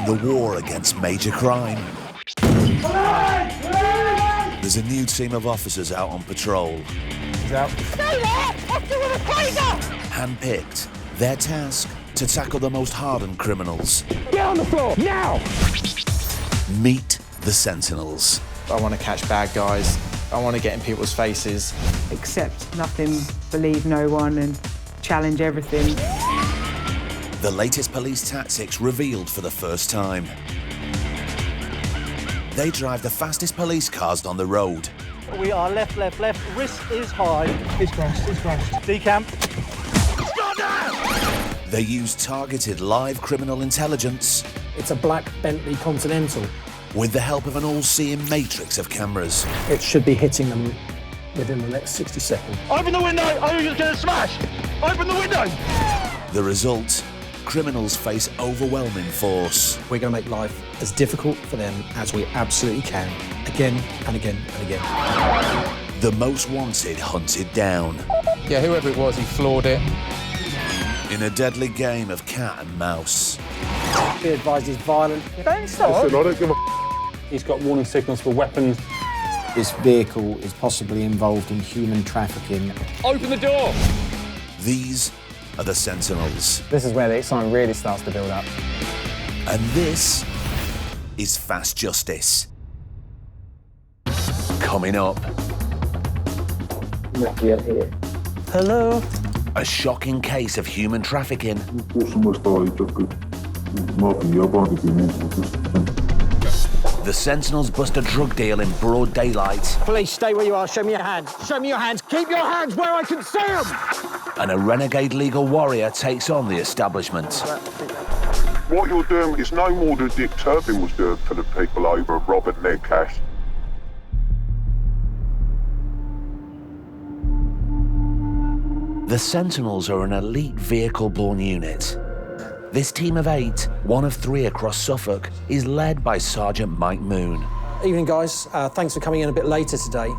in the war against major crime. There's a new team of officers out on patrol. He's out. Stay there! I'll do with a taser! Handpicked, their task to tackle the most hardened criminals. Get on the floor, now! Meet the Sentinels. I want to catch bad guys. I want to get in people's faces. Accept nothing, believe no one, and challenge everything. The latest police tactics revealed for the first time. They drive the fastest police cars on the road. We are left. Risk is high. It's crashed. Decamp. They use targeted live criminal intelligence It's a black Bentley Continental. with the help of an all-seeing matrix of cameras. It should be hitting them within the next 60 seconds. Open the window! Oh, you're going to smash! Open the window! The result? Criminals face overwhelming force. We're going to make life as difficult for them as we absolutely can, again and again and again. The most wanted hunted down. Yeah, whoever it was, he floored it. In a deadly game of cat and mouse. Be advised he's violent. Don't stop! Listen, I don't give a He's got warning signals for weapons. This vehicle is possibly involved in human trafficking. Open the door! These are the Sentinels. This is where the excitement really starts to build up. And this is Fast Justice. Coming up, Hello? a shocking case of human trafficking. The Sentinels bust a drug deal in broad daylight. Police, stay where you are. Show me your hands. Show me your hands. Keep your hands where I can see them. And a renegade legal warrior takes on the establishment. What you're doing is no more than Dick Turpin was doing for the people over at Robert Nedcash. The Sentinels are an elite vehicle-borne unit. This team of 8, one of 3 across Suffolk, is led by Sergeant Mike Moon. Evening, guys. Thanks for coming in a bit later today.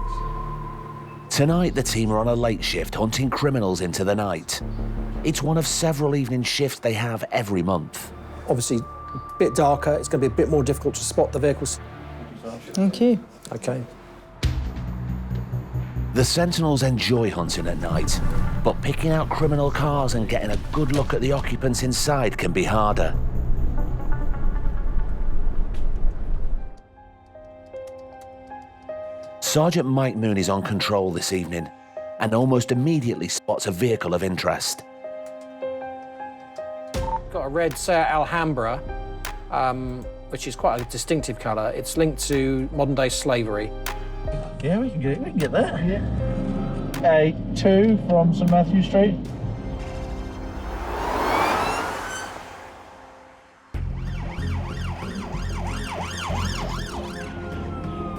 Tonight, the team are on a late shift hunting criminals into the night. It's one of several evening shifts they have every month. Obviously, a bit darker. It's going to be a bit more difficult to spot the vehicles. Thank you. OK. The Sentinels enjoy hunting at night, but picking out criminal cars and getting a good look at the occupants inside can be harder. Sergeant Mike Moon is on control this evening and almost immediately spots a vehicle of interest. Got a red Seat Alhambra, which is quite a distinctive colour. It's linked to modern-day slavery. Yeah, we can get that. Yeah. A2 from St Matthew Street.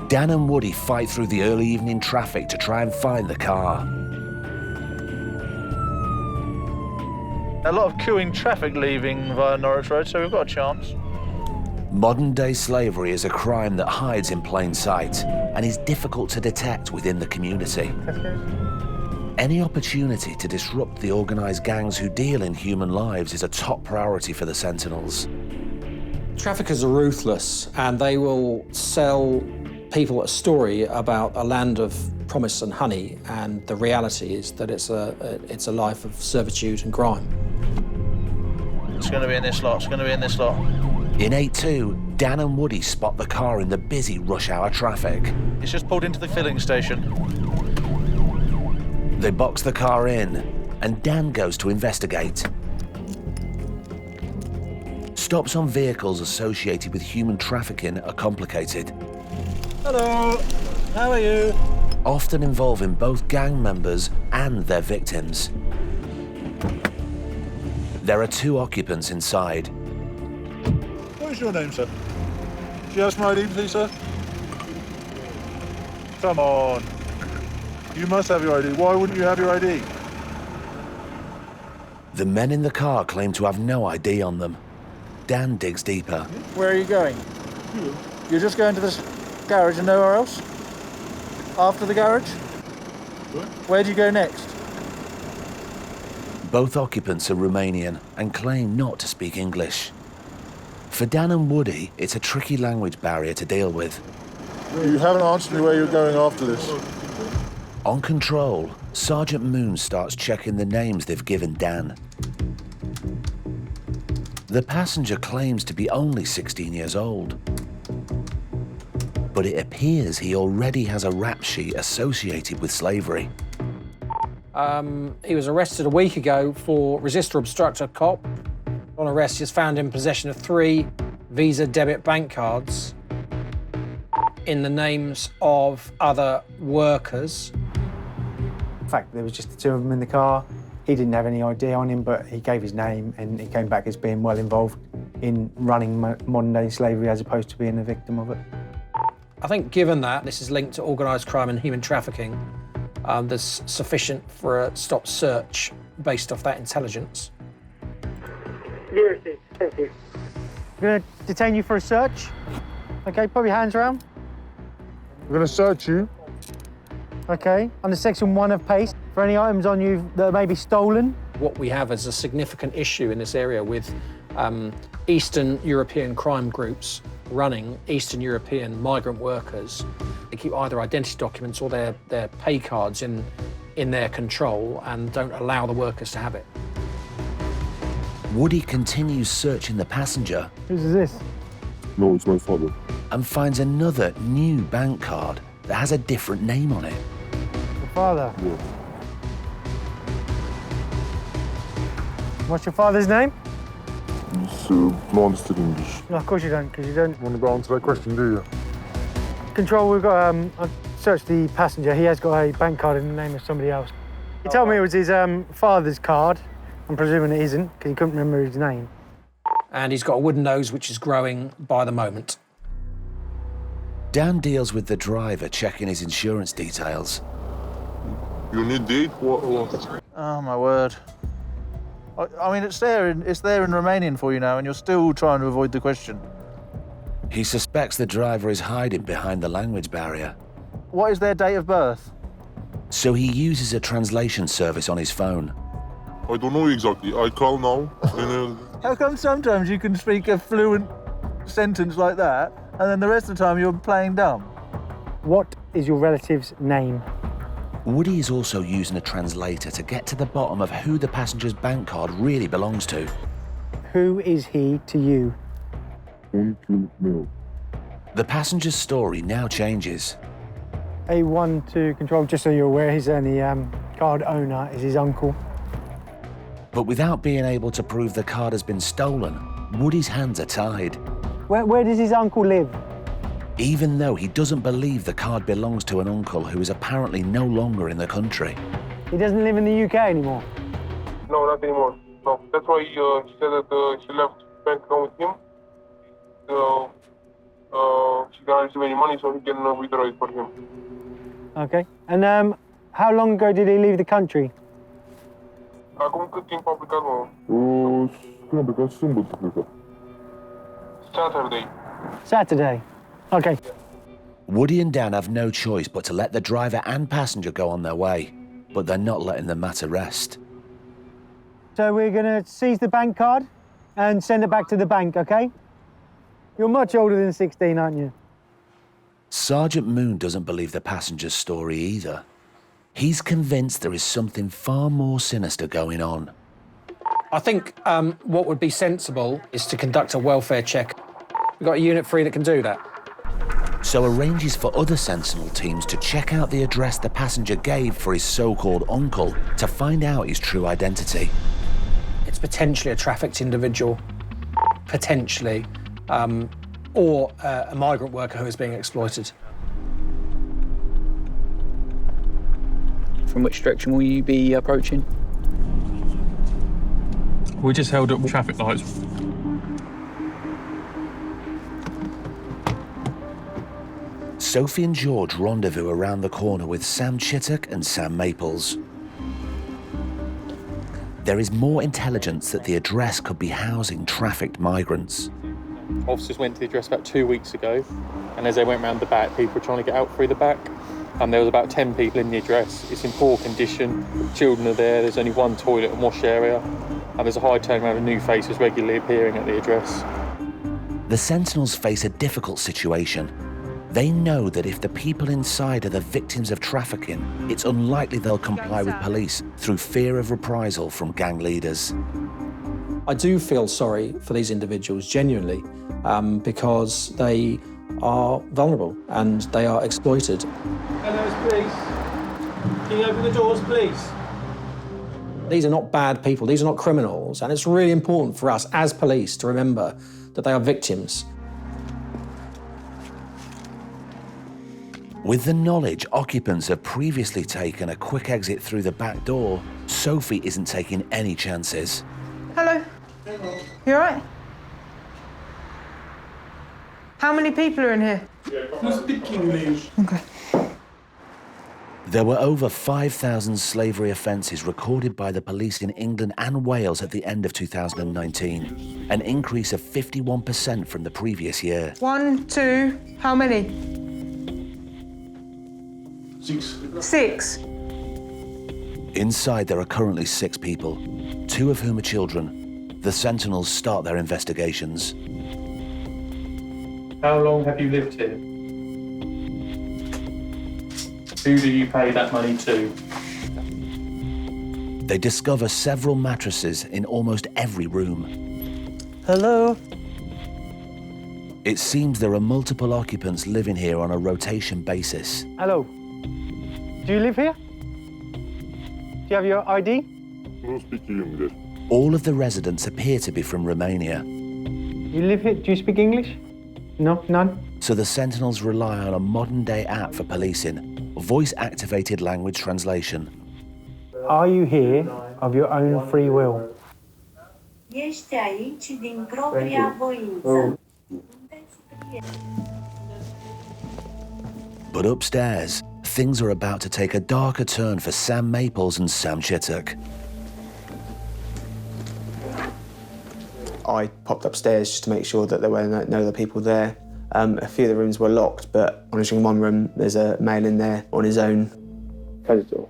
Dan and Woody fight through the early evening traffic to try and find the car. A lot of queuing traffic leaving via Norwich Road, so we've got a chance. Modern-day slavery is a crime that hides in plain sight and is difficult to detect within the community. Any opportunity to disrupt the organised gangs who deal in human lives is a top priority for the Sentinels. Traffickers are ruthless, and they will sell people a story about a land of promise and honey, and the reality is that it's a life of servitude and crime. It's going to be in this lot, In 8-2, Dan and Woody spot the car in the busy rush hour traffic. It's just pulled into the filling station. They box the car in, and Dan goes to investigate. Stops on vehicles associated with human trafficking are complicated. Hello, how are you? Often involving both gang members and their victims. There are 2 occupants inside. What is your name, sir? Do you have some ID, please, sir? Come on. You must have your ID. Why wouldn't you have your ID? The men in the car claim to have no ID on them. Dan digs deeper. Where are you going? You're just going to this garage and nowhere else? After the garage? Where do you go next? Both occupants are Romanian and claim not to speak English. For Dan and Woody, it's a tricky language barrier to deal with. You haven't answered me where you're going after this. On control, Sergeant Moon starts checking the names they've given Dan. The passenger claims to be only 16 years old. But it appears he already has a rap sheet associated with slavery. He was arrested a week ago for resist or obstruct a cop. On arrest, he was found in possession of 3 Visa debit bank cards in the names of other workers. In fact, there was just the 2 of them in the car. He didn't have any ID on him, but he gave his name and he came back as being well involved in running modern-day slavery as opposed to being a victim of it. I think given that this is linked to organised crime and human trafficking, there's sufficient for a stop search based off that intelligence. Thank you. I'm going to detain you for a search. OK, put your hands around. We're going to search you. OK, under Section 1 of PACE, for any items on you that may be stolen. What we have is a significant issue in this area with Eastern European crime groups running Eastern European migrant workers. They keep either identity documents or their pay cards in their control and don't allow the workers to have it. Woody continues searching the passenger. Whose is this? No, it's my father. And finds another new bank card that has a different name on it. Your father? Yeah. What's your father's name? It's no understood English. No, of course you don't, because you don't. Want to go answer that question, do you? Control, we've got, I've searched the passenger. He has got a bank card in the name of somebody else. He told me it was his father's card. I'm presuming it isn't, because he couldn't remember his name. And he's got a wooden nose which is growing by the moment. Dan deals with the driver checking his insurance details. You need date? What? Oh, my word. I mean, it's there in Romanian for you now, and you're still trying to avoid the question. He suspects the driver is hiding behind the language barrier. What is their date of birth? So he uses a translation service on his phone. I don't know exactly. I call now. And, How come sometimes you can speak a fluent sentence like that, and then the rest of the time you're playing dumb? What is your relative's name? Woody is also using a translator to get to the bottom of who the passenger's bank card really belongs to. Who is he to you? The passenger's story now changes. A1 to Control, just so you're aware, he's only card owner is his uncle. But without being able to prove the card has been stolen, Woody's hands are tied. Where does his uncle live? Even though he doesn't believe the card belongs to an uncle who is apparently no longer in the country. He doesn't live in the UK anymore? no, not anymore. No, that's why he said that she left bank account with him. So she can't receive any money, so he can withdraw it for him. Okay. And how long ago did he leave the country? Acum cât timp a plecat, mă? Când a plecat? Sâmbătă a plecat. Saturday. Saturday. Okay. Woody and Dan have no choice but to let the driver and passenger go on their way, but they're not letting the matter rest. So we're going to seize the bank card and send it back to the bank, okay? You're much older than 16, aren't you? Sergeant Moon doesn't believe the passenger's story either. He's convinced there is something far more sinister going on. I think what would be sensible is to conduct a welfare check. We've got a unit 3 that can do that. So arranges for other Sentinel teams to check out the address the passenger gave for his so-called uncle to find out his true identity. It's potentially a trafficked individual, potentially, or a migrant worker who is being exploited. From which direction will you be approaching? We just held up traffic lights. Sophie and George rendezvous around the corner with Sam Chittock and Sam Maples. There is more intelligence that the address could be housing trafficked migrants. Officers went to the address about 2 weeks ago, and as they went round the back, people were trying to get out through the back. There was about 10 people in the address. It's in poor condition. Children are there. There's only one toilet and wash area. And there's a high turnaround of new faces regularly appearing at the address. The Sentinels face a difficult situation. They know that if the people inside are the victims of trafficking, it's unlikely they'll comply with police through fear of reprisal from gang leaders. I do feel sorry for these individuals, genuinely, because they are vulnerable and they are exploited. Hello, please. Can you open the doors, please? These are not bad people, these are not criminals, and it's really important for us as police to remember that they are victims. With the knowledge occupants have previously taken a quick exit through the back door, Sophie isn't taking any chances. Hello. You all right? How many people are in here? I speak English. Okay. There were over 5,000 slavery offences recorded by the police in England and Wales at the end of 2019, an increase of 51% from the previous year. 1, 2, how many? 6. 6. Inside there are currently 6 people, 2 of whom are children. The Sentinels start their investigations. How long have you lived here? Who do you pay that money to? They discover several mattresses in almost every room. Hello? It seems there are multiple occupants living here on a rotation basis. Hello. Do you live here? Do you have your ID? I speak English. All of the residents appear to be from Romania. You live here? Do you speak English? No, none? So the Sentinels rely on a modern-day app for policing, voice-activated language translation. Are you here of your own free will? Ești aici din propria voință. But upstairs, things are about to take a darker turn for Sam Maples and Sam Chittock. I popped upstairs just to make sure that there were no other people there. A few of the rooms were locked, but honestly in one room there's a male in there on his own. Close the door.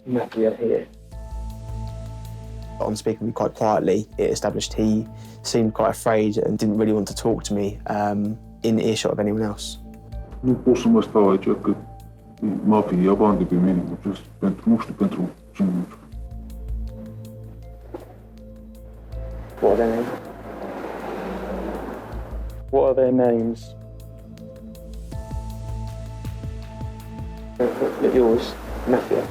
Matthew here. On speaking to me quite quietly, it established he seemed quite afraid and didn't really want to talk to me in earshot of anyone else. Nu pot să mă stau aici că mafia ia bani de pe mine, pentru nu știu pentru cine. What are their names? What are their names? Yours, Mafia.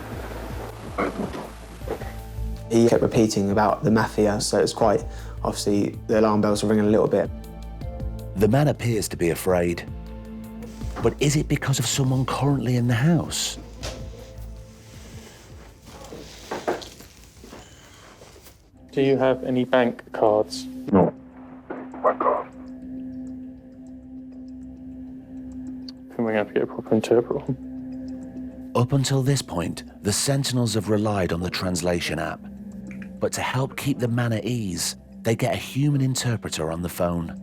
I don't know. He kept repeating about the mafia, so it's quite, obviously, the alarm bells are ringing a little bit. The man appears to be afraid. But is it because of someone currently in the house? Do you have any bank cards? No. My card. Then we're going to have to get a proper interpreter. Up until this point, the Sentinels have relied on the translation app. But to help keep the man at ease, they get a human interpreter on the phone.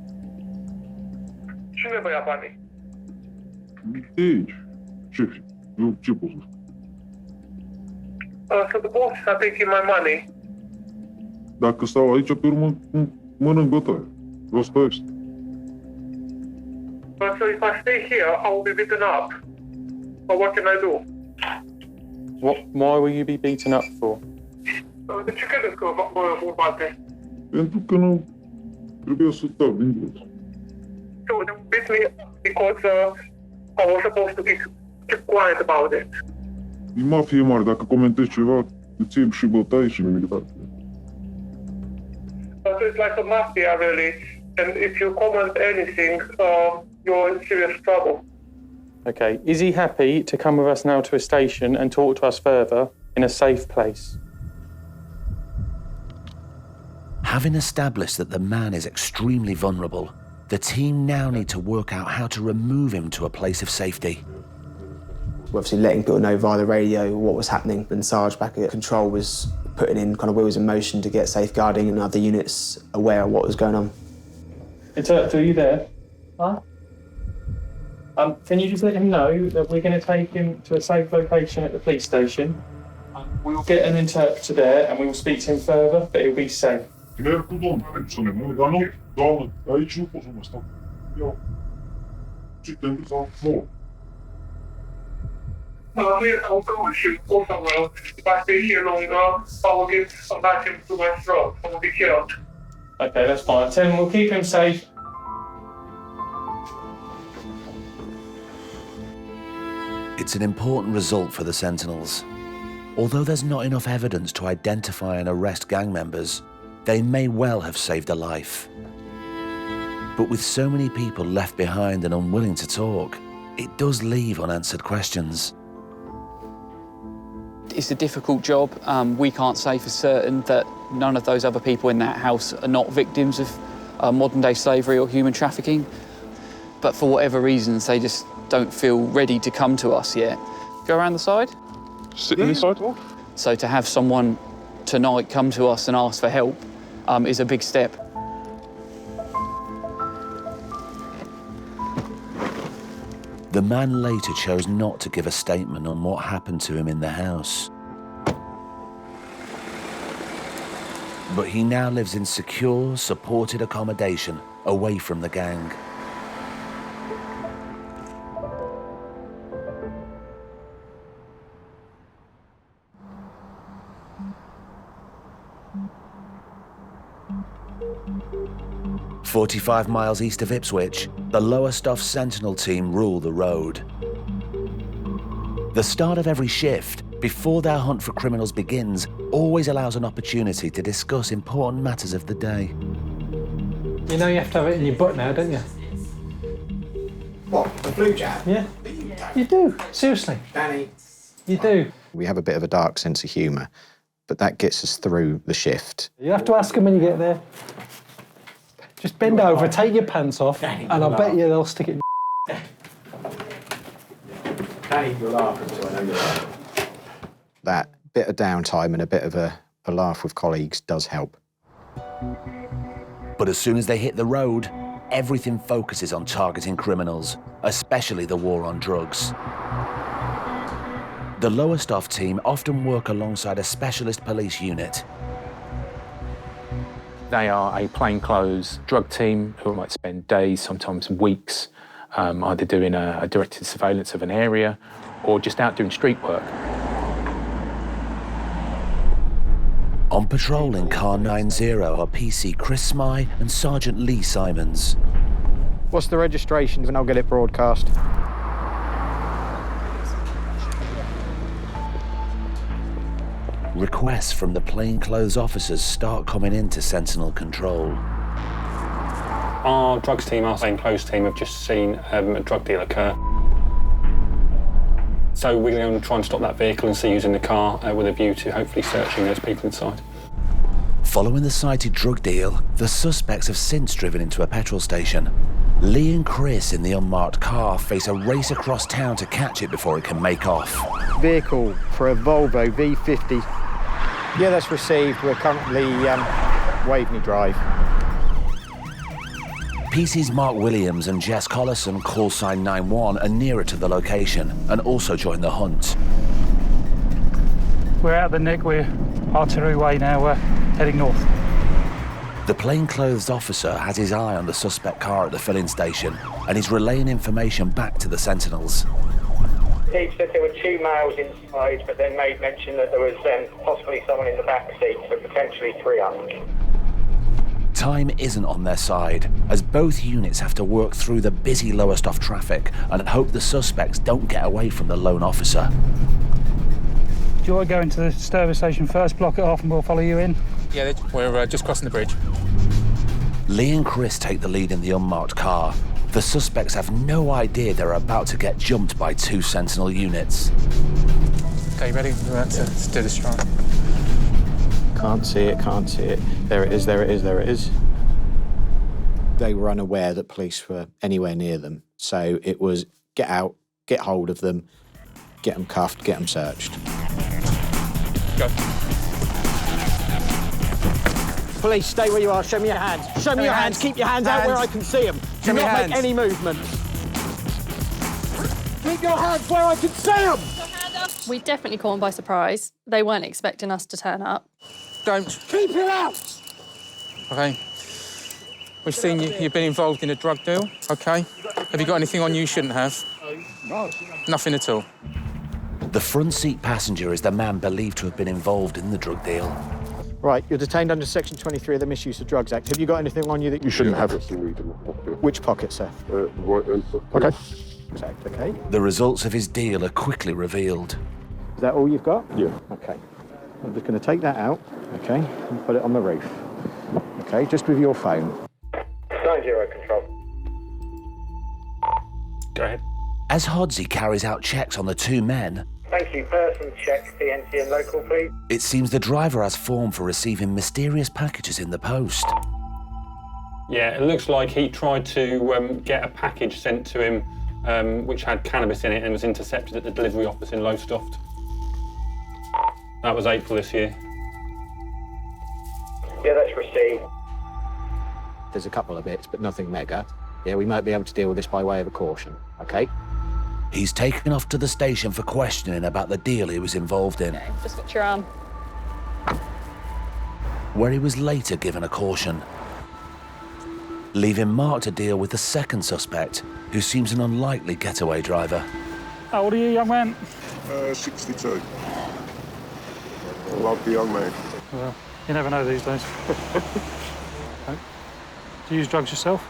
Cine vă ia banii? De aici. Șefi, eu ce pot să spun? So the boss are taking my money. Dacă stau aici, pe urmă mănânc bătaie. Asta este. So if I stay here, I will be beaten up. But what can I do? Why will you be beaten up for? De ce credeți că vă bate? Pentru că nu trebuia să stau din gros. So they beat me because I was supposed to keep quiet about it. E mafie mare, dacă comentezi ceva, îți iei și bătaie și nimic de atât. So it's like a mafia, really. And if you comment anything, you're in serious trouble. Okay, is he happy to come with us now to a station and talk to us further in a safe place? Having established that the man is extremely vulnerable, the team now need to work out how to remove him to a place of safety. Obviously letting people know via the radio what was happening, and Sarge back at control was putting in kind of wheels in motion to get safeguarding and other units aware of what was going on. Interpreter, are you there? Huh? Can you just let him know that we're going to take him to a safe location at the police station? We will get an interpreter there and we will speak to him further, but he'll be safe. Merkudon semmoinen, joka on tuolla, ei supposumasta. Joo. Sitten saa muu. I'll go with you, go somewhere. If I stay here long enough, I will get back him to my throat. I will be killed. Okay, that's fine. Tim, we'll keep him safe. It's an important result for the Sentinels. Although there's not enough evidence to identify and arrest gang members, they may well have saved a life. But with so many people left behind and unwilling to talk, it does leave unanswered questions. It's a difficult job. We can't say for certain that none of those other people in that house are not victims of modern-day slavery or human trafficking. But for whatever reasons, they just don't feel ready to come to us yet. Go around the side? Sit in this side? So to have someone tonight come to us and ask for help is a big step. The man later chose not to give a statement on what happened to him in the house. But he now lives in secure, supported accommodation away from the gang. "45 miles east of Ipswich, the Lowestoft Sentinel team rule the road. The start of every shift, before their hunt for criminals begins, always allows an opportunity to discuss important matters of the day. You know you have to have it in your butt now, don't you? What, the flu jab? Yeah. You do, seriously. Danny. You do. We have a bit of a dark sense of humour, but that gets us through the shift. You have to ask them when you get there. Just bend over, take your pants off, and I'll bet you they'll stick it in. Danny, you're laughing, so I know you're laughing. That bit of downtime and a bit of a laugh with colleagues does help. But as soon as they hit the road, everything focuses on targeting criminals, especially the war on drugs. The Lowestoft team often work alongside a specialist police unit. They are a plainclothes drug team who might spend days, sometimes weeks, either doing a directed surveillance of an area or just out doing street work. On patrol in car 90 are PC Chris Smye and Sergeant Lee Simons. What's the registration and I'll get it broadcast? Requests from the plainclothes officers start coming into Sentinel control. Our drugs team, our plainclothes team, have just seen a drug deal occur. So we're going to try and stop that vehicle and see who's in the car with a view to hopefully searching those people inside. Following the cited drug deal, the suspects have since driven into a petrol station. Lee and Chris in the unmarked car face a race across town to catch it before it can make off. Vehicle for a Volvo V50. Yeah, that's received. We're currently Waveney Drive. PC's Mark Williams and Jess Collison, call sign 91, are nearer to the location and also join the hunt. We're out of the nick, we're Artillery Way now, we're heading north. The plainclothes officer has his eye on the suspect car at the filling station and is relaying information back to the Sentinels. He said there were 2 males inside, but then made mention that there was possibly someone in the back seat, so potentially 3 others. Time isn't on their side, as both units have to work through the busy Lowestoft traffic and hope the suspects don't get away from the lone officer. Do you want to go into the service station first, block it off, and we'll follow you in? Yeah, we're just crossing the bridge. Lee and Chris take the lead in the unmarked car. The suspects have no idea they're about to get jumped by 2 Sentinel units. Okay, ready? We're about to do this try. Can't see it, can't see it. There it is, there it is, there it is. They were unaware that police were anywhere near them, so it was get out, get hold of them, get them cuffed, get them searched. Go. Police, stay where you are. Show me your hands. Show me your hands. Keep your hands out where I can see them. Do not make any movement. Keep your hands where I can see them. We definitely caught them by surprise. They weren't expecting us to turn up. Don't. Keep it out. Okay. We've seen you've been involved in a drug deal, okay? Have you got anything on you shouldn't have? No. Nothing at all. The front seat passenger is the man believed to have been involved in the drug deal. Right, you're detained under Section 23 of the Misuse of Drugs Act. Have you got anything on you that you shouldn't have? Which pocket, sir? Okay. Okay. The results of his deal are quickly revealed. Is that all you've got? Yeah. Okay. I'm just going to take that out, okay, and put it on the roof. Okay, just with your phone. 9-0 control. Go ahead. As Hodsey carries out checks on the two men, Thank you. Person check, TNT and local, please. it seems the driver has form for receiving mysterious packages in the post. Yeah, it looks like he tried to get a package sent to him which had cannabis in it and was intercepted at the delivery office in Lowestoft. That was April this year. Yeah, that's received. There's a couple of bits, but nothing mega. Yeah, we might be able to deal with this by way of a caution, okay? He's taken off to the station for questioning about the deal he was involved in, Just got your arm. where he was later given a caution, leaving Mark to deal with the second suspect, who seems an unlikely getaway driver. How old are you, young man? 62. I love the young man. Well, you never know these days. Okay. Do you use drugs yourself?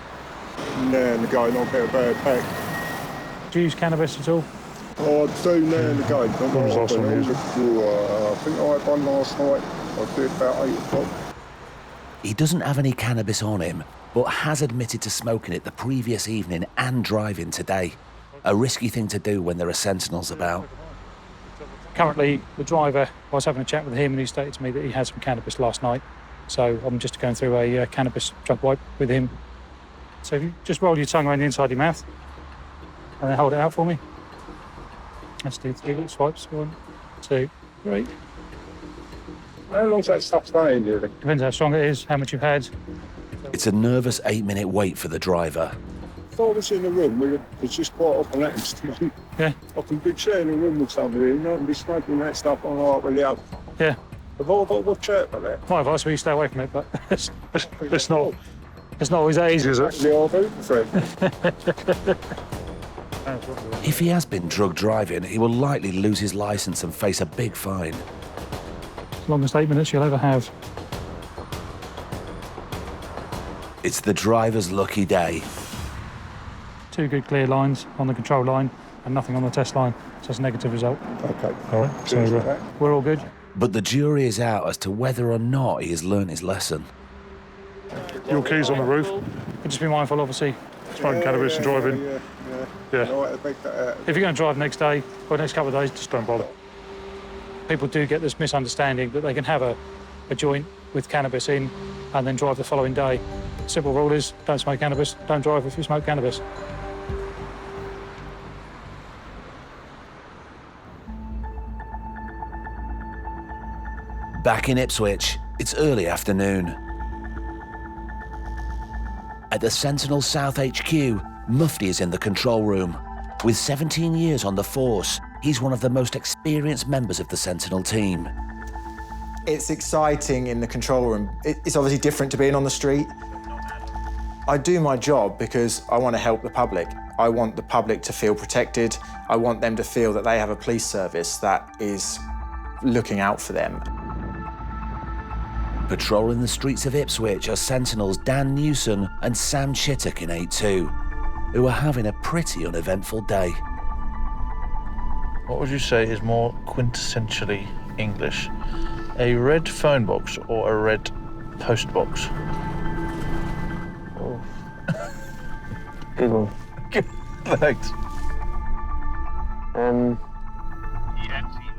Now and again, I'll get a bad pack. Do you use cannabis at all? Oh, I do now and again. When was the last time you used it? I think I had one last night. I did about 8 o'clock. He doesn't have any cannabis on him, but has admitted to smoking it the previous evening and driving today. A risky thing to do when there are sentinels about. Currently, the driver, I was having a chat with him and he stated to me that he had some cannabis last night. So I'm just going through a cannabis drug wipe with him. So if you just roll your tongue around the inside of your mouth and then hold it out for me. Let's do 3 little swipes. 1, 2, 3. How long's that stuff staying here? Depends how strong it is, how much you've had. It's a nervous 8-minute wait for the driver. If I was in a room, it's just quite often happens to me. Yeah. I can be sharing a room with somebody and not be smoking that stuff on right with the other. Yeah. Have I got to watch out for that? My advice would be stay away from it, but it's not always that easy, is it? Actually, I'll do it, If he has been drug driving, he will likely lose his license and face a big fine. Longest 8 minutes you'll ever have. It's the driver's lucky day. 2 good clear lines on the control line and nothing on the test line, so it's a negative result. Okay. All right, so we're all good. But the jury is out as to whether or not he has learnt his lesson. Your keys on the roof. But just be mindful, obviously, smoking cannabis and driving. Yeah. If you're going to drive next day or next couple of days, just don't bother. People do get this misunderstanding that they can have a joint with cannabis in and then drive the following day. Simple rule is, don't smoke cannabis, don't drive if you smoke cannabis. Back in Ipswich, it's early afternoon. At the Sentinel South HQ, Mufti is in the control room. With 17 years on the force, he's one of the most experienced members of the Sentinel team. It's exciting in the control room. It's obviously different to being on the street. I do my job because I want to help the public. I want the public to feel protected. I want them to feel that they have a police service that is looking out for them. Patrolling the streets of Ipswich are Sentinels Dan Newson and Sam Chittock in 8-2, who are having a pretty uneventful day. What would you say is more quintessentially English? A red phone box or a red post box? Oh. Good one. Thanks.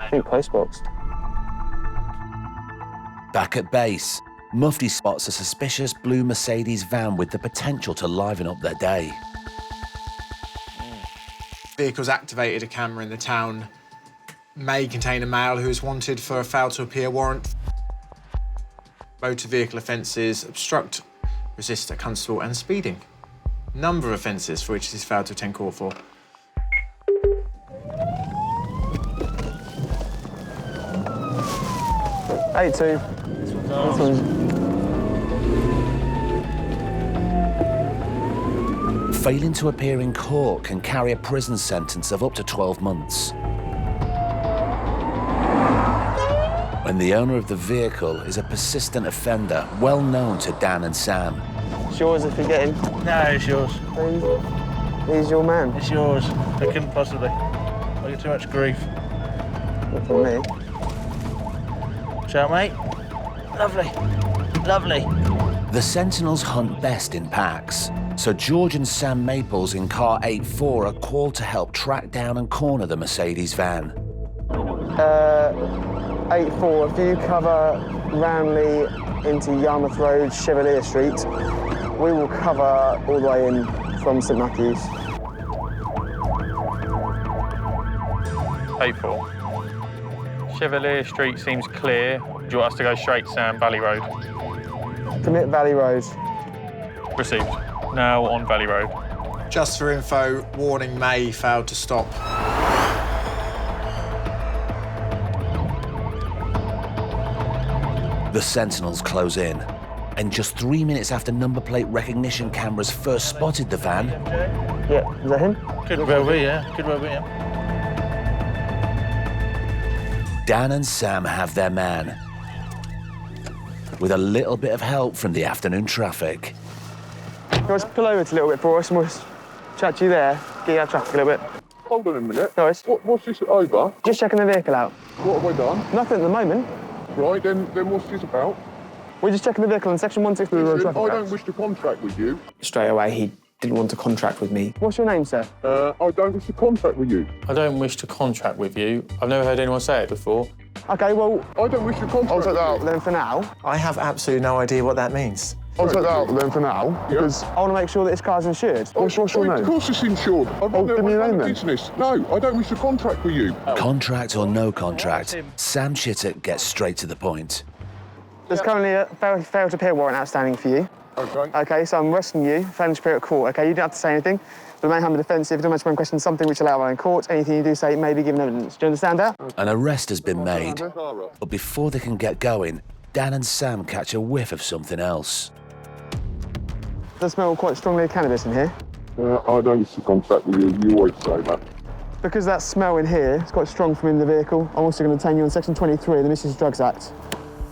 I think postbox. Back at base, Mufti spots a suspicious blue Mercedes van with the potential to liven up their day. Vehicles activated a camera in the town. May contain a male who is wanted for a failed to appear warrant. Motor vehicle offences, obstruct, resist a constable and speeding. Number of offences for which it is failed to attend court for. Hey, 2. Failing to appear in court can carry a prison sentence of up to 12 months. And the owner of the vehicle is a persistent offender, well known to Dan and Sam. It's yours if you get him. No, it's yours. He's your man. It's yours. I couldn't possibly. I get too much grief. Not for me. Ciao, mate. Lovely. Lovely. The Sentinels hunt best in packs, so George and Sam Maples in car 84 are called to help track down and corner the Mercedes van. 84, if you cover Roundley into Yarmouth Road, Chevalier Street, we will cover all the way in from St Matthews. 84. Chevalier Street seems clear. Do you want us to go straight, Sam? Valley Road? Commit Valley Road. Received. Now on Valley Road. Just for info, warning May failed to stop. The Sentinels close in, and just 3 minutes after number plate recognition cameras first spotted the van... Yeah, is that him? Could well be, yeah. Could well be, yeah. Dan and Sam have their man, with a little bit of help from the afternoon traffic. Guys, pull over a little bit for us and we'll chat to you there, get you out of traffic a little bit. Hold on a minute. No, what's this over? Just checking the vehicle out. What have I done? Nothing at the moment. Right, then what's this about? We're just checking the vehicle in section 163 road traffic. I don't wish to contract with you. Straight away, he didn't want to contract with me. What's your name, sir? I don't wish to contract with you. I don't wish to contract with you. I've never heard anyone say it before. OK, well... I don't wish to contract I'll take that out then for now. I have absolutely no idea what that means. I'll take that out then for now, because I want to make sure that this car's insured. What's your name? Of course it's insured. Give me your name then. Business. No, I don't wish to contract with you. Contract or no contract, Sam Chittock gets straight to the point. There's currently a failed to appear warrant outstanding for you. OK. OK, so I'm arresting you, failing to appear at court. OK, you don't have to say anything. The main harm of defensive, don't mention when questioning something which allowed in court. Anything you do say may be given evidence. Do you understand that? An arrest has been made, but before they can get going, Dan and Sam catch a whiff of something else. Does smell quite strongly of cannabis in here. I don't wish to contract with you. You always say that. Because that smell in here is quite strong from in the vehicle, I'm also going to detain you on section 23 of the Misuse of Drugs Act.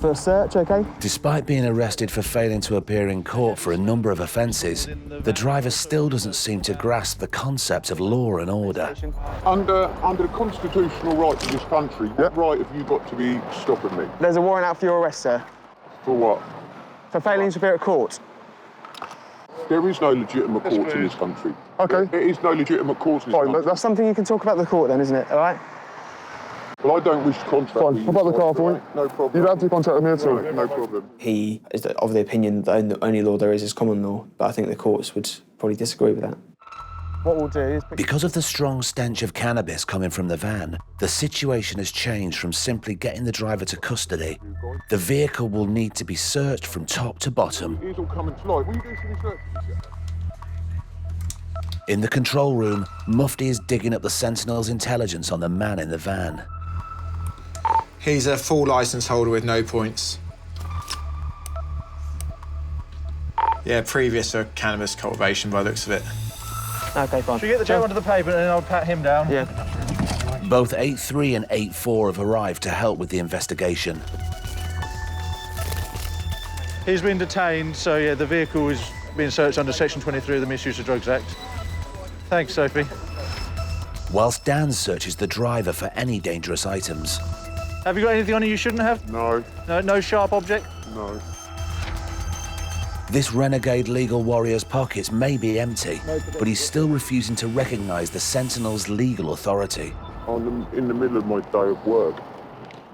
For a search, OK? Despite being arrested for failing to appear in court for a number of offences, the driver still doesn't seem to grasp the concept of law and order. Under the constitutional rights of this country, what right have you got to be stopping me? There's a warrant out for your arrest, sir. For what? For failing to appear at court. There is no legitimate court in this country. OK. There is no legitimate court in this country. That's something you can talk about the court then, isn't it? All right? Well, I don't wish to contract with you. What about the car for you? No problem. You don't have to contract with me at all. No problem. He is of the opinion that the only law there is common law, but I think the courts would probably disagree with that. What we'll do is... Because of the strong stench of cannabis coming from the van, the situation has changed from simply getting the driver to custody. The vehicle will need to be searched from top to bottom. He's all coming to light. Will you do some research? In the control room, Mufti is digging up the Sentinel's intelligence on the man in the van. He's a full licence holder with no points. Yeah, previous for cannabis cultivation by the looks of it. OK, fine. Should we get the chap onto the pavement and then I'll pat him down? Yeah. Both 8-3 and 8-4 have arrived to help with the investigation. He's been detained, so yeah, the vehicle is being searched under section 23 of the Misuse of Drugs Act. Thanks, Sophie. Whilst Dan searches the driver for any dangerous items. Have you got anything on you shouldn't have? No. No sharp object? No. This renegade legal warrior's pockets may be empty, but he's still refusing to recognise the Sentinel's legal authority. I'm in the middle of my day of work.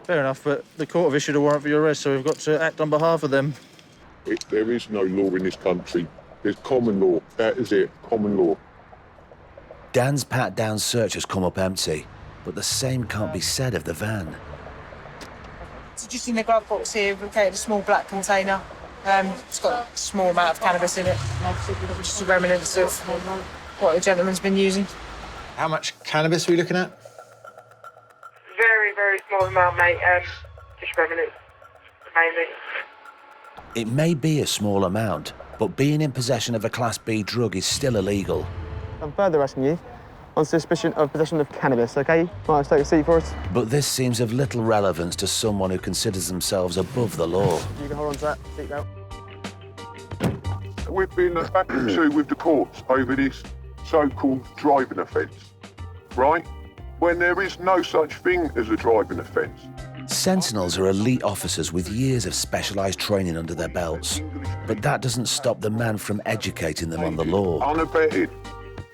Fair enough, but the court have issued a warrant for your arrest, so we've got to act on behalf of them. There is no law in this country. There's common law. That is it, common law. Dan's pat-down search has come up empty, but the same can't be said of the van. So just in the glove box here, we've located a small black container. It's got a small amount of cannabis in it, which is a remnants of what the gentleman's been using. How much cannabis are we looking at? Very, very small amount, mate. Just remnants, mainly. It may be a small amount, but being in possession of a Class B drug is still illegal. I'm further arresting you on suspicion of possession of cannabis, OK? Might take a seat for us. But this seems of little relevance to someone who considers themselves above the law. You can hold on to that seatbelt. We've been back and to with the courts over this so-called driving offence, right? When there is no such thing as a driving offence. Sentinels are elite officers with years of specialised training under their belts. But that doesn't stop the man from educating them on the law. Unabetted.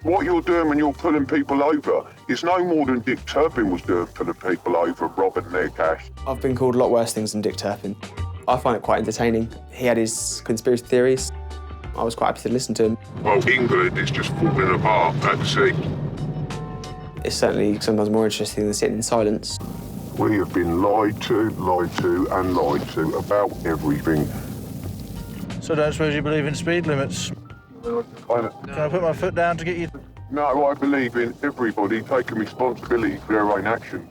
What you're doing when you're pulling people over is no more than Dick Turpin was doing, pulling people over, robbing their cash. I've been called a lot worse things than Dick Turpin. I find it quite entertaining. He had his conspiracy theories. I was quite happy to listen to him. Well, England is just falling apart at sea. It's certainly sometimes more interesting than sitting in silence. We have been lied to, and lied to about everything. So don't suppose you believe in speed limits? Can I put my foot down to get you? No, I believe in everybody taking responsibility for their own actions.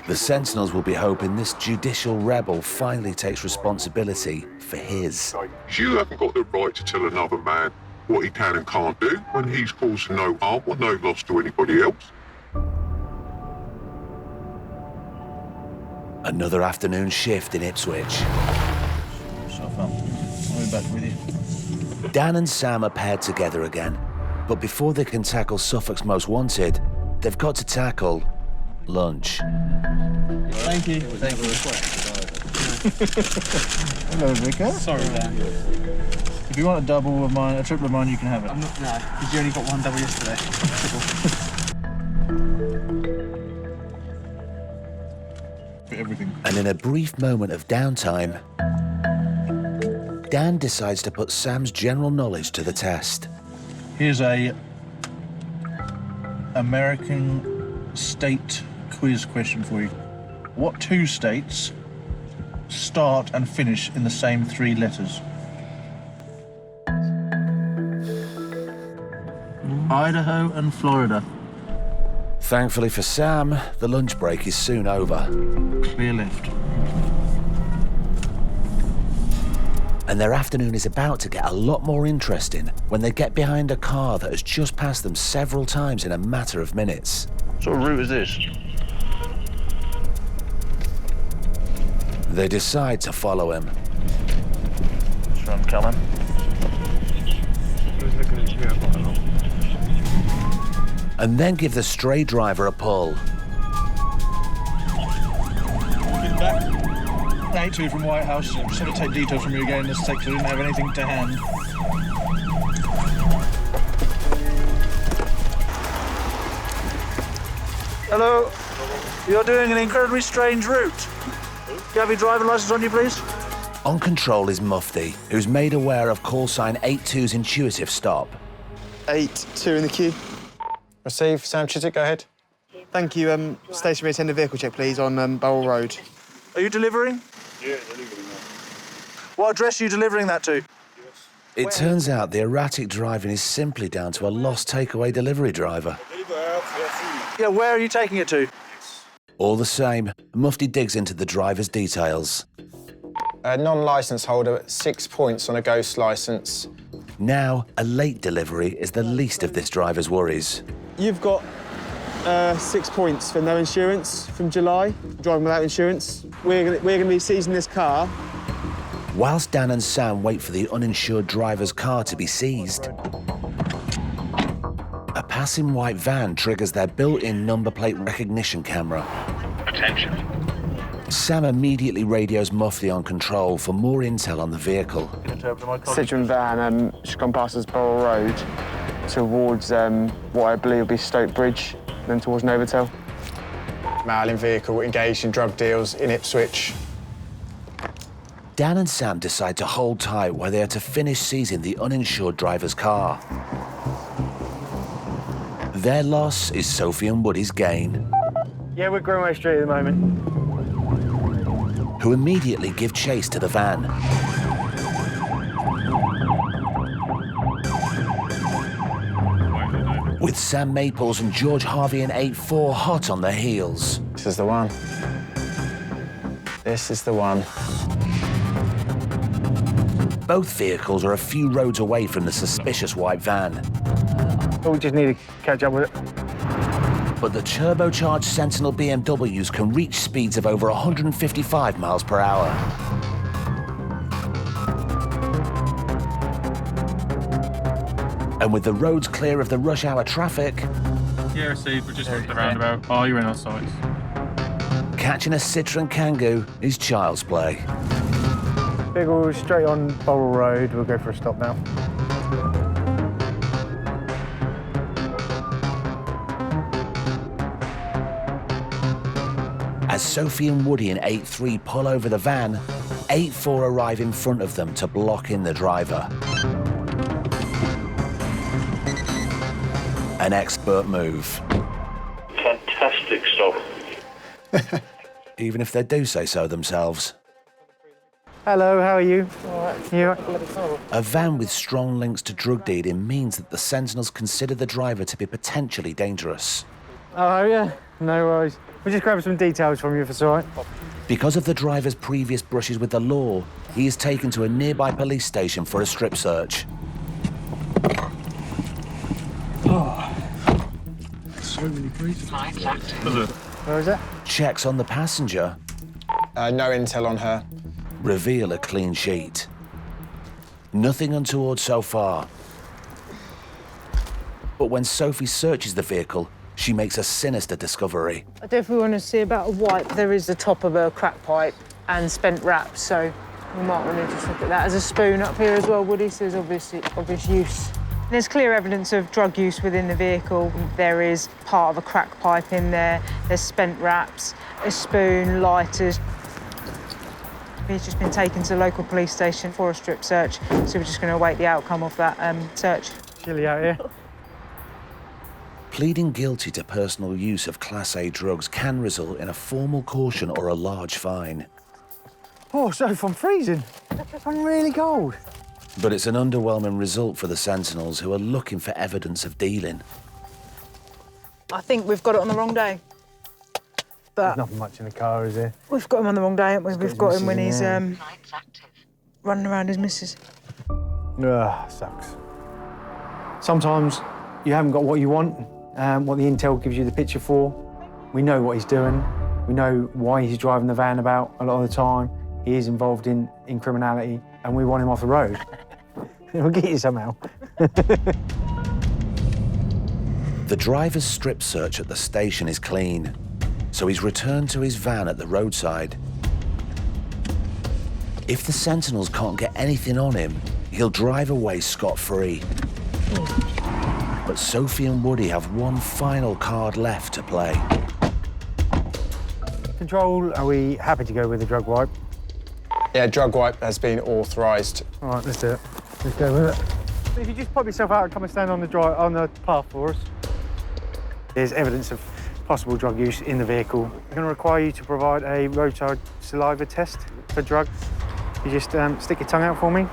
The Sentinels will be hoping this judicial rebel finally takes responsibility for his. You haven't got the right to tell another man what he can and can't do when he's causing no harm or no loss to anybody else. Another afternoon shift in Ipswich. So fun. I'll be back with you. Dan and Sam are paired together again, but before they can tackle Suffolk's most wanted, they've got to tackle lunch. Thank you. Thank you. Hello, Vicar. Sorry, Dan. If you want a double of mine, a triple of mine, you can have it. I'm not, no, because you only got one double yesterday. Everything. And in a brief moment of downtime, Dan decides to put Sam's general knowledge to the test. Here's a American state quiz question for you. What two states start and finish in the same three letters? Idaho and Florida. Thankfully for Sam, the lunch break is soon over. Clear left. And their afternoon is about to get a lot more interesting when they get behind a car that has just passed them several times in a matter of minutes. What sort of route is this? They decide to follow him. Let's run, Callum. And then give the stray driver a pull. Get back. 82 from White House. I'm just going to take details from you again. Let's take, so we didn't have anything to hand. Hello. You're doing an incredibly strange route. Do you have your driving licence on you, please? On control is Mufti, who's made aware of call sign 82's intuitive stop. 8-2 in the queue. Receive. Sam Chiswick, go ahead. Thank you. Stationary attendant vehicle check, please, on Barrel Road. Are you delivering? Yeah, delivering. What address are you delivering that to? It turns out the erratic driving is simply down to a lost takeaway delivery driver. Yeah, where are you taking it to? All the same, Mufti digs into the driver's details. A non-licence holder, 6 points on a ghost licence. Now, a late delivery is the least of this driver's worries. You've got 6 points for no insurance from July, driving without insurance. We're going to be seizing this car. Whilst Dan and Sam wait for the uninsured driver's car to be seized, a passing white van triggers their built-in number plate recognition camera. Attention. Sam immediately radios Mufti on control for more intel on the vehicle. Citroen van just gone past us Barrel Road towards what I believe will be Stoke Bridge, then towards Novotel. Male in vehicle engaged in drug deals in Ipswich. Dan and Sam decide to hold tight while they are to finish seizing the uninsured driver's car. Their loss is Sophie and Woody's gain, Yeah, we're Greenway Street at the moment. who immediately give chase to the van. With Sam Maples and George Harvey in 8-4 hot on their heels. This is the one. This is the one. Both vehicles are a few roads away from the suspicious white van. We just need to catch up with it. But the turbocharged Sentinel BMWs can reach speeds of over 155 miles per hour. And with the roads clear of the rush hour traffic... Yeah, received. We're just at the roundabout. Oh, you're in our sights. Catching a Citroen Kangoo is child's play. Vehicle straight on Bowral Road. We'll go for a stop now. As Sophie and Woody in 8-3 pull over the van, 8-4 arrive in front of them to block in the driver. An expert move. Fantastic stop. Even if they do say so themselves. Hello, how are you? All right. You? A van with strong links to drug dealing means that the Sentinels consider the driver to be potentially dangerous. Oh, yeah? No worries. We'll just grab some details from you if it's all right. Because of the driver's previous brushes with the law, he is taken to a nearby police station for a strip search. Oh. So many police. Where is that? Checks on the passenger. No intel on her. Reveal a clean sheet. Nothing untoward so far. But when Sophie searches the vehicle, she makes a sinister discovery. I definitely want to see about a wipe. There is the top of a crack pipe and spent wraps, so we might want to just look at that. There's a spoon up here as well, Woody, so there's obvious use. There's clear evidence of drug use within the vehicle. There is part of a crack pipe in there. There's spent wraps, a spoon, lighters. He's just been taken to the local police station for a strip search, so we're just going to await the outcome of that search. Chilly out here. Pleading guilty to personal use of Class A drugs can result in a formal caution or a large fine. Oh, Soph, I'm freezing. I'm really cold. But it's an underwhelming result for the Sentinels, who are looking for evidence of dealing. I think we've got it on the wrong day. But there's nothing much in the car, is there? We've got him on the wrong day, haven't we? We've got him when he's running around his missus. Ugh, sucks. Sometimes you haven't got what you want, what the intel gives you the picture for. We know what he's doing. We know why he's driving the van about a lot of the time. He is involved in criminality, and we want him off the road. We'll get you somehow. The driver's strip search at the station is clean, so he's returned to his van at the roadside. If the Sentinels can't get anything on him, he'll drive away scot-free. But Sophie and Woody have one final card left to play. Control, are we happy to go with the drug wipe? Yeah, drug wipe has been authorised. All right, let's do it. Let's go with it. If you just pop yourself out and come and stand on the path for us. There's evidence of possible drug use in the vehicle. We're going to require you to provide a roadside saliva test for drugs. You just stick your tongue out for me.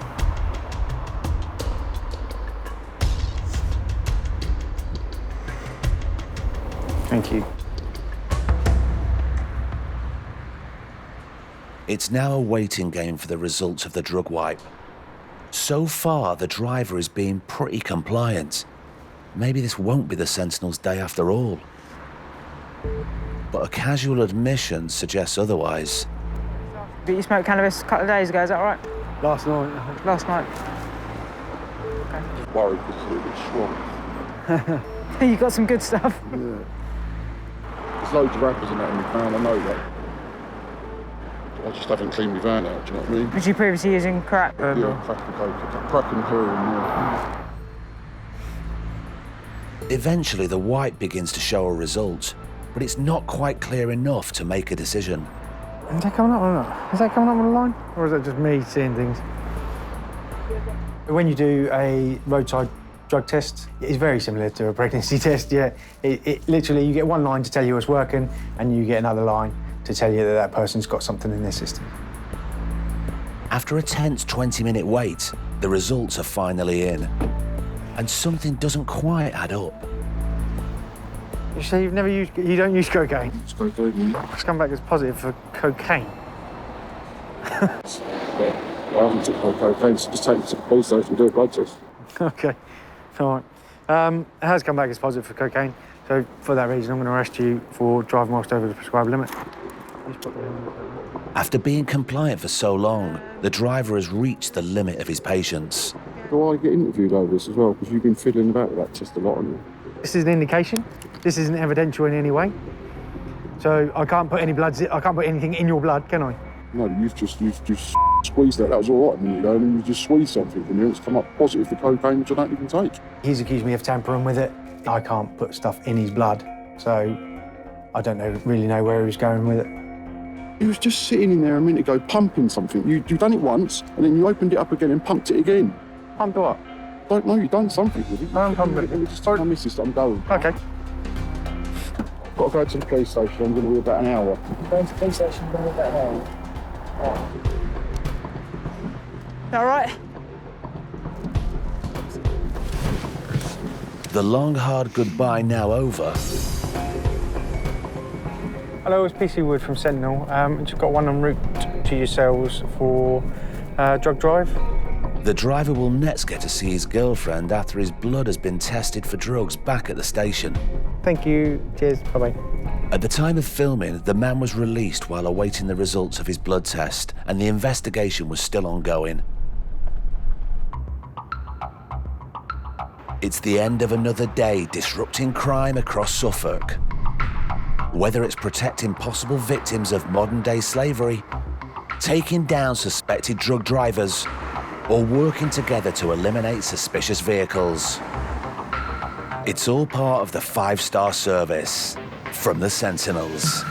Thank you. It's now a waiting game for the results of the drug wipe. So far, the driver is being pretty compliant. Maybe this won't be the Sentinel's day after all. But a casual admission suggests otherwise. But you smoked cannabis a couple of days ago, is that right? Last night. Last night. Worried because it's a little bit strong. You got some good stuff. Yeah. There's loads of rappers in that in my van, I know that. I just haven't cleaned my van out, do you know what I mean? Was you previously using crack? Yeah, crack and coke. Crack and heroin, yeah. Eventually, the wipe begins to show a result, but it's not quite clear enough to make a decision. Is that coming up or not? Is that coming up on the line? Or is that just me seeing things? When you do a roadside drug test, it's very similar to a pregnancy test, yeah. It literally, you get one line to tell you it's working, and you get another line to tell you that that person's got something in their system. After a tense 20-minute wait, the results are finally in. And something doesn't quite add up. You say you don't use cocaine? It's cocaine. It's come back as positive for cocaine. I haven't took no cocaine, so just take it to the police station and do a blood test. Okay, all right. It has come back as positive for cocaine, so for that reason, I'm going to arrest you for driving whilst over the prescribed limit. After being compliant for so long, the driver has reached the limit of his patience. Do I get interviewed over this as well? Because you've been fiddling about with that test a lot, haven't you? This is an indication. This isn't evidential in any way. So I can't put any I can't put anything in your blood, can I? No, you've just squeezed that. That was all right a minute ago, and then you just squeezed something from you. It's come up positive for cocaine, which I don't even take. He's accused me of tampering with it. I can't put stuff in his blood, so I don't really know where he was going with it. He was just sitting in there a minute ago, pumping something. You've done it once, and then you opened it up again and pumped it again. Pumped what? Don't know, you've done something with it. I'm pumping it. Let me just tell my missus that I'm going. Okay. Got to go to the police station. I'm going to be about an hour. Going to the police station, going to be about an hour. All right. The long, hard goodbye now over. Hello, it's PC Wood from Sentinel. Just got one en route to yourselves for drug drive. The driver will next get to see his girlfriend after his blood has been tested for drugs back at the station. Thank you. Cheers. Bye-bye. At the time of filming, the man was released while awaiting the results of his blood test, and the investigation was still ongoing. It's the end of another day disrupting crime across Suffolk. Whether it's protecting possible victims of modern-day slavery, taking down suspected drug drivers, or working together to eliminate suspicious vehicles. It's all part of the 5-star service from the Sentinels.